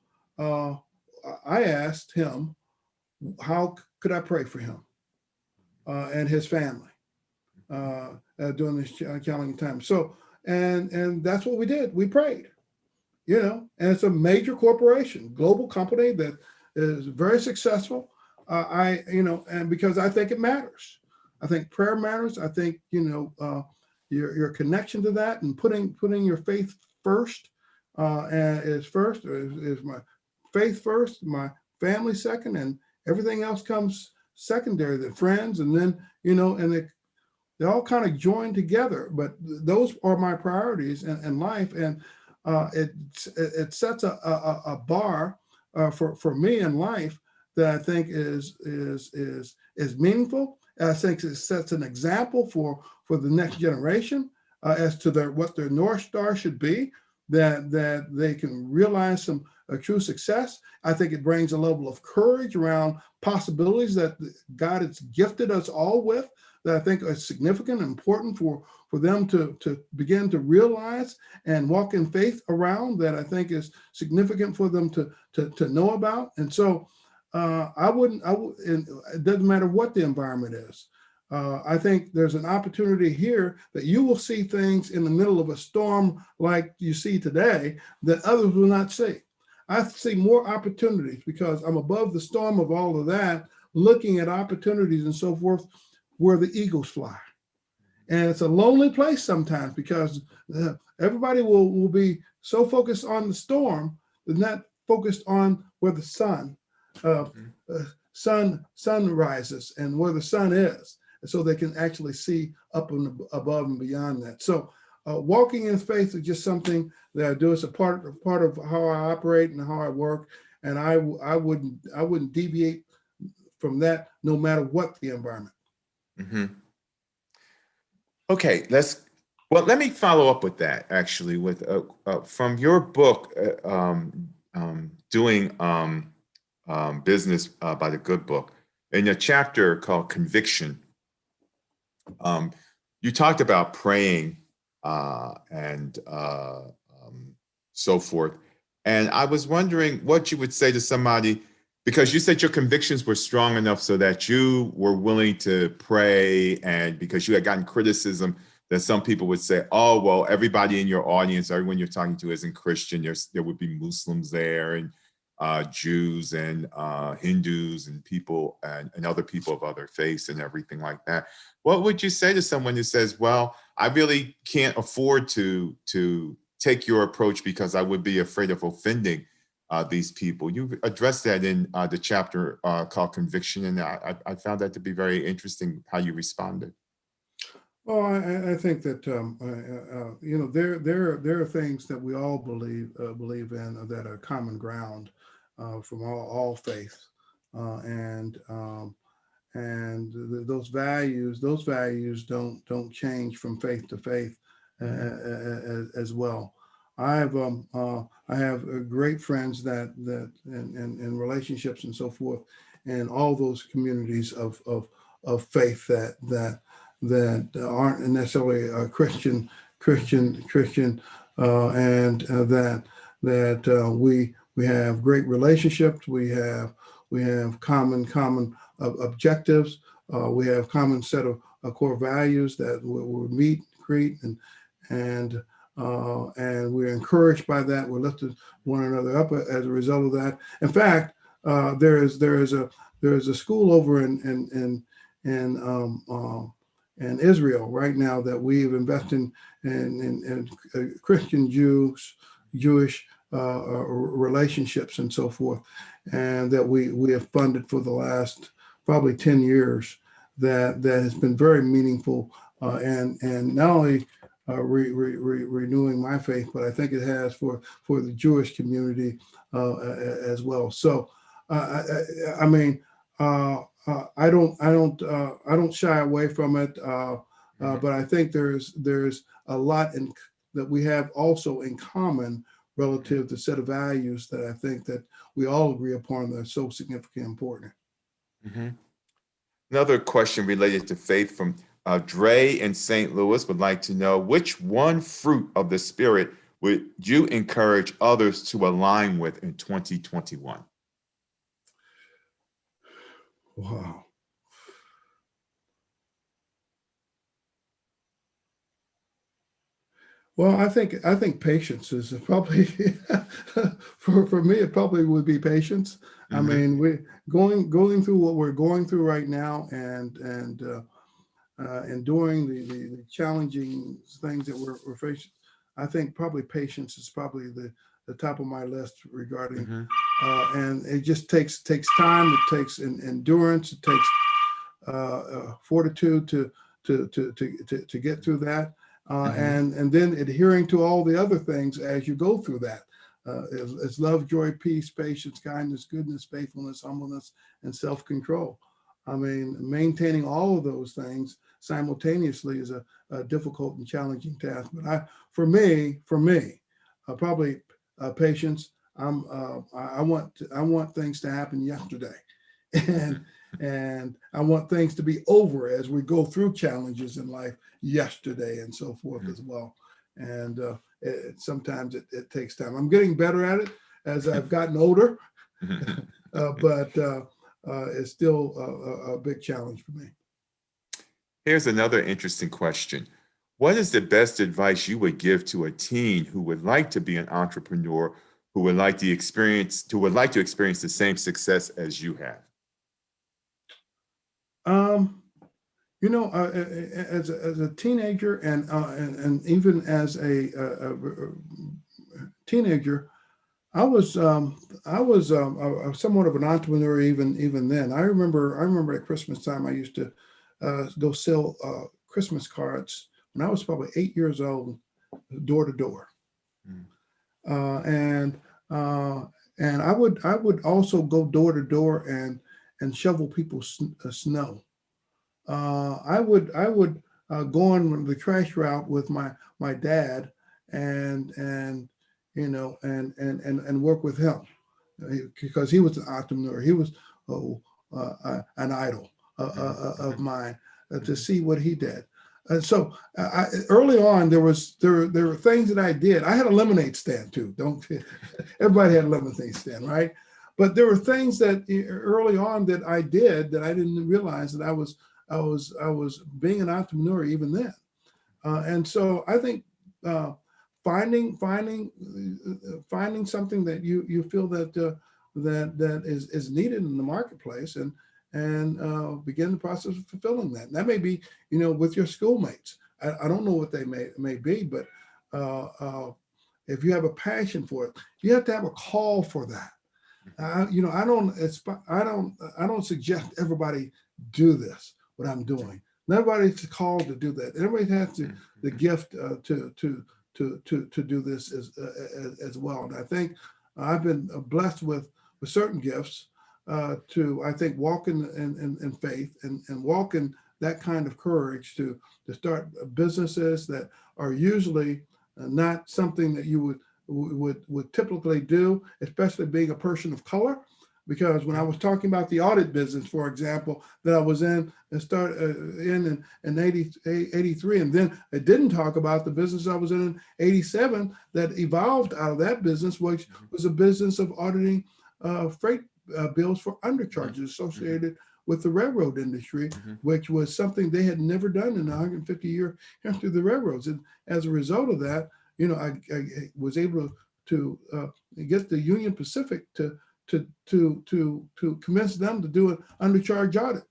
I asked him, how could I pray for him and his family during this challenging time? So, and that's what we did. We prayed, and it's a major corporation, global company that is very successful. And because I think it matters. I think prayer matters. I think, your connection to that, and putting your faith first is my faith first, my family second, and everything else comes secondary, the friends, and then, and they all kind of join together. But those are my priorities in life, and it sets a bar for me in life that I think is meaningful. I think it sets an example for the next generation as to what their North Star should be, that they can realize some true success. I think it brings a level of courage around possibilities that God has gifted us all with, that I think are significant and important for them to begin to realize and walk in faith around, that I think is significant for them to know about. And so it doesn't matter what the environment is. I think there's an opportunity here that you will see things in the middle of a storm like you see today that others will not see. I see more opportunities because I'm above the storm of all of that, looking at opportunities and so forth where the eagles fly. And it's a lonely place sometimes because everybody will be so focused on the storm, they're not focused on where the sun rises and where the sun is. And so they can actually see up and above and beyond that. So walking in faith is just something that I do. It's a part of how I operate and how I work. And I wouldn't deviate from that no matter what the environment. Mm-hmm. Okay, let me follow up with that actually with from your book, Doing Business by the Good Book, in a chapter called Conviction. You talked about praying and so forth. And I was wondering what you would say to somebody, because you said your convictions were strong enough so that you were willing to pray, and because you had gotten criticism that some people would say, oh, well, everybody in your audience, everyone you're talking to isn't Christian. There would be Muslims there, and Jews and Hindus and people and other people of other faiths and everything like that. What would you say to someone who says, well, I really can't afford to take your approach because I would be afraid of offending these people? You've addressed that in the chapter called Conviction, and I found that to be very interesting how you responded. Well, I think that you know, there are things that we all believe in that are common ground from all faiths, and those values don't change from faith to faith as well. I have great friends that in relationships and so forth, and all those communities of faith that aren't necessarily Christian, and that we have great relationships. We have common objectives. We have common set of core values that we meet, greet, and we're encouraged by that. We're lifted one another up as a result of that. In fact, there is a school over in Israel right now that we've invested in Christian Jewish relationships and so forth, and that we have funded for the last probably 10 years. That has been very meaningful, and not only renewing my faith, but I think it has for the Jewish community as well. So I mean, I don't shy away from it, but I think there's a lot that we have also in common relative to the set of values that I think that we all agree upon that are so significant and important. Mm-hmm. Another question related to faith from Dre in St. Louis would like to know, which one fruit of the Spirit would you encourage others to align with in 2021? Wow. Well, I think patience is probably for me. It probably would be patience. Mm-hmm. I mean, we going through what we're going through right now, and enduring the challenging things that we're facing. I think probably patience is probably the top of my list regarding, mm-hmm. And it just takes time. It takes endurance. It takes fortitude to get through that. Mm-hmm. and then adhering to all the other things as you go through that. It's love, joy, peace, patience, kindness, goodness, faithfulness, humbleness, and self-control. I mean, maintaining all of those things simultaneously is a difficult and challenging task. But for me, probably patience. I want things to happen yesterday, and I want things to be over as we go through challenges in life yesterday and so forth, mm-hmm. as well. And sometimes it takes time. I'm getting better at it as I've gotten older, but it's still a big challenge for me. Here's another interesting question. What is the best advice you would give to a teen who would like to be an entrepreneur, who would like to experience the same success as you have? You know, as a teenager and even as a teenager, I was somewhat of an entrepreneur even then. I remember at Christmas time I used to go sell Christmas cards when I was probably 8 years old, door to door, and I would also go door to door and shovel people's snow. I would go on the trash route with my dad and you know and work with him because he was an entrepreneur. He was an idol of mine to see what he did. And so early on there were things that I did. I had a lemonade stand too. Everybody had a lemonade stand, right? But there were things that early on that I did that I didn't realize that I was being an entrepreneur even then. And so I think finding something that you feel that is needed in the marketplace, and begin the process of fulfilling that. And that may be, with your schoolmates. I don't know what they may be, but if you have a passion for it, you have to have a call for that. I don't suggest everybody do this, what I'm doing. Nobody's called to do that. Everybody has the gift to do this as well. And I think I've been blessed with certain gifts to, I think, walk in faith and walk in that kind of courage to start businesses that are usually not something that you would typically do, especially being a person of color. Because when I was talking about the audit business, for example, that I was in and started in 83, and then I didn't talk about the business I was in 87 that evolved out of that business, which was a business of auditing freight bills for undercharges associated with the railroad industry, which was something they had never done in the 150-year history of the railroads. And as a result of that, I was able to get the Union Pacific to convince them to do an undercharge audit.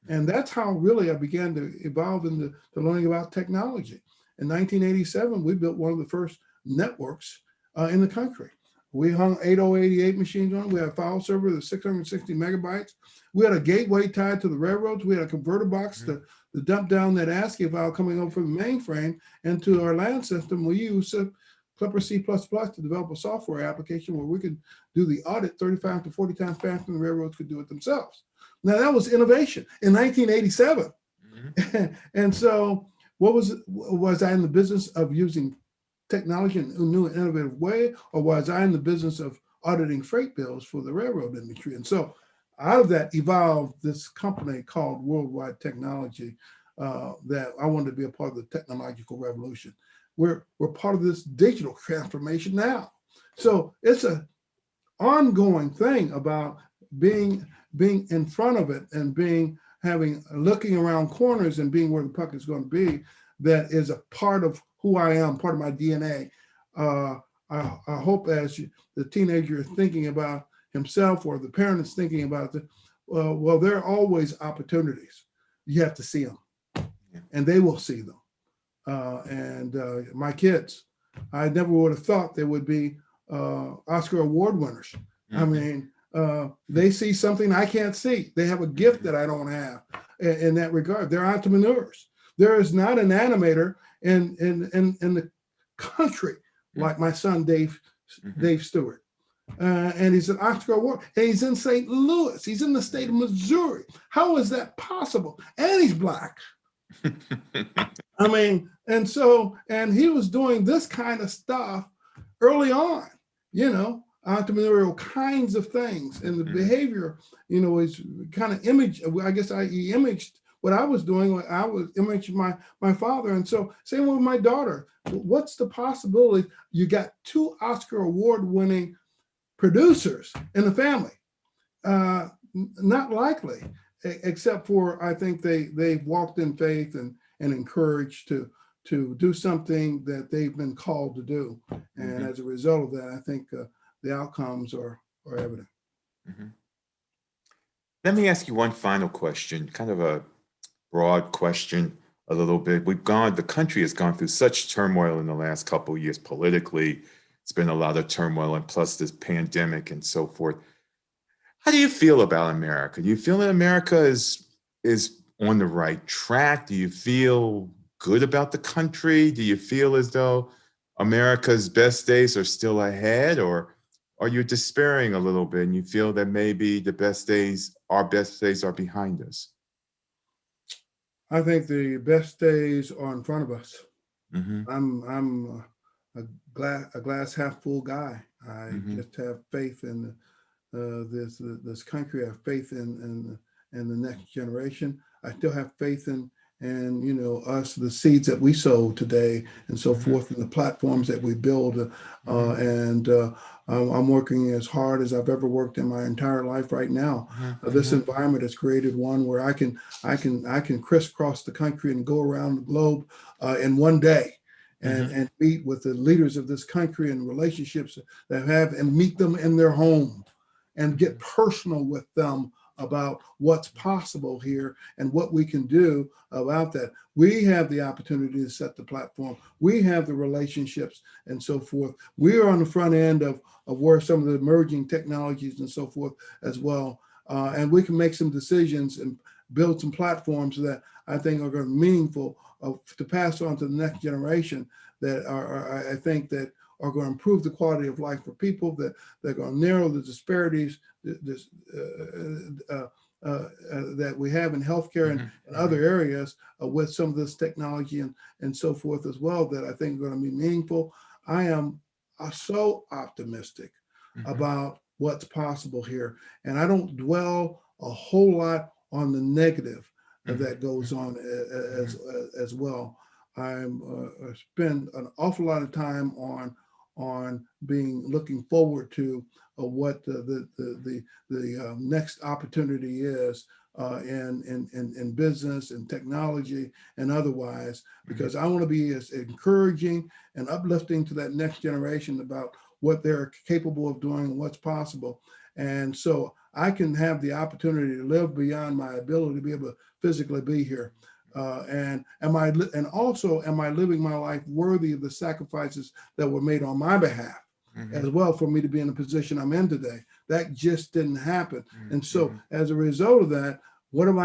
And that's how really I began to evolve into learning about technology. In 1987, we built one of the first networks in the country. We hung 8088 machines on it. We had a file server that's 660 megabytes. We had a gateway tied to the railroads. We had a converter box to dump down that ASCII file coming over from the mainframe into our land system. We used Clipper C++ to develop a software application where we could do the audit 35 to 40 times faster than the railroads could do it themselves. Now that was innovation in 1987. And so was I in the business of using technology in a new and innovative way, or was I in the business of auditing freight bills for the railroad industry? And so out of that evolved this company called Worldwide Technology that I wanted to be a part of the technological revolution. We're part of this digital transformation now. So it's an ongoing thing about being in front of it and looking around corners and being where the puck is going to be. That is a part of who I am, part of my DNA. I hope as the teenager is thinking about himself or the parent is thinking about it, well, there are always opportunities. You have to see them, and they will see them. And my kids, I never would have thought they would be Oscar Award winners. I mean, they see something I can't see. They have a gift that I don't have in that regard. They're entrepreneurs. There is not an animator in the country like my son, Dave Steward. And he's an Oscar Award. And he's in St. Louis. He's in the state of Missouri. How is that possible? And he's Black. I mean, and he was doing this kind of stuff early on, entrepreneurial kinds of things. And the behavior, is kind of imaged. I guess he imaged what I was doing. I was imaged my father. And so same with my daughter. What's the possibility? You got 2 Oscar Award winning producers in the family. Not likely, except for I think they've walked in faith and encouraged to do something that they've been called to do. And as a result of that, I think the outcomes are evident. Let me ask you one final question, kind of a broad question a little bit. The country has gone through such turmoil in the last couple of years politically. It's been a lot of turmoil, and plus this pandemic and so forth. How do you feel about America? Do you feel that America is on the right track? Do you feel good about the country? Do you feel as though America's best days are still ahead, or are you despairing a little bit and you feel that maybe our best days are behind us? I think the best days are in front of us. I'm a glass half full guy. I just have faith in this country. I have faith in the next generation. I still have faith in and us, the seeds that we sow today and so forth, and the platforms that we build. And I'm working as hard as I've ever worked in my entire life right now. This environment has created one where I can crisscross the country and go around the globe in one day. And meet with the leaders of this country and relationships that have, and meet them in their home and get personal with them about what's possible here and what we can do about that. We have the opportunity to set the platform. We have the relationships and so forth. We are on the front end of where some of the emerging technologies and so forth as well. And we can make some decisions and build some platforms that I think are going to be meaningful to pass on to the next generation, that I think that are going to improve the quality of life for people, that they're going to narrow the disparities that we have in healthcare and other areas with some of this technology and so forth as well, that I think are going to be meaningful. I am so optimistic about what's possible here. And I don't dwell a whole lot on the negative that goes on as well. I'm spend an awful lot of time on looking forward to what the next opportunity is in business and technology and otherwise, because I want to be as encouraging and uplifting to that next generation about what they're capable of doing and what's possible. And so I can have the opportunity to live beyond my ability to be able to physically be here. And also am I living my life worthy of the sacrifices that were made on my behalf as well, for me to be in the position I'm in today? That just didn't happen. And so as a result of that, what am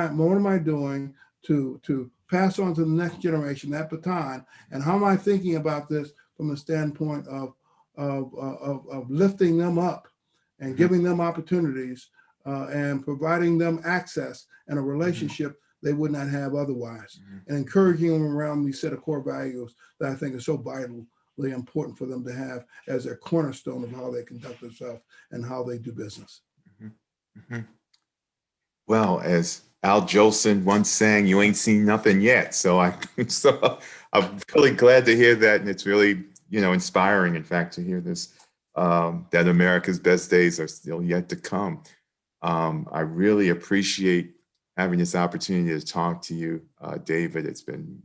I doing to pass on to the next generation that baton? And how am I thinking about this from the standpoint of lifting them up and giving them opportunities and providing them access and a relationship they would not have otherwise, and encouraging them around these set of core values that I think are so vitally important for them to have as their cornerstone of how they conduct themselves and how they do business. Well, as Al Jolson once sang, "You ain't seen nothing yet." So I'm really glad to hear that, and it's really inspiring, in fact, to hear this, that America's best days are still yet to come. I really appreciate having this opportunity to talk to you, David. It's been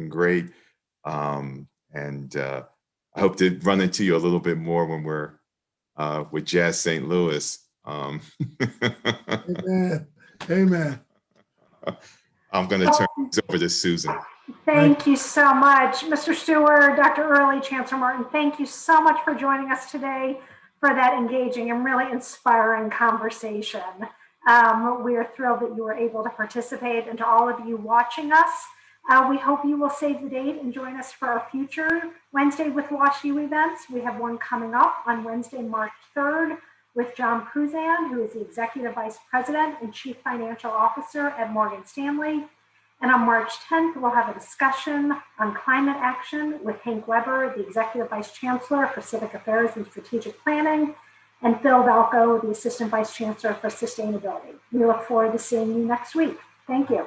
great, and I hope to run into you a little bit more when we're with Jazz St. Louis. Amen. Amen. I'm going to turn this over to Susan. Thank you so much, Mr. Steward, Dr. Early, Chancellor Martin. Thank you so much for joining us today for that engaging and really inspiring conversation. We are thrilled that you were able to participate, and to all of you watching us, we hope you will save the date and join us for our future Wednesday with WashU events. We have one coming up on Wednesday, March 3rd with John Cruzan, who is the Executive Vice President and Chief Financial Officer at Morgan Stanley. And on March 10th, we'll have a discussion on climate action with Hank Weber, the Executive Vice Chancellor for Civic Affairs and Strategic Planning, and Phil Valco, the Assistant Vice Chancellor for Sustainability. We look forward to seeing you next week. Thank you.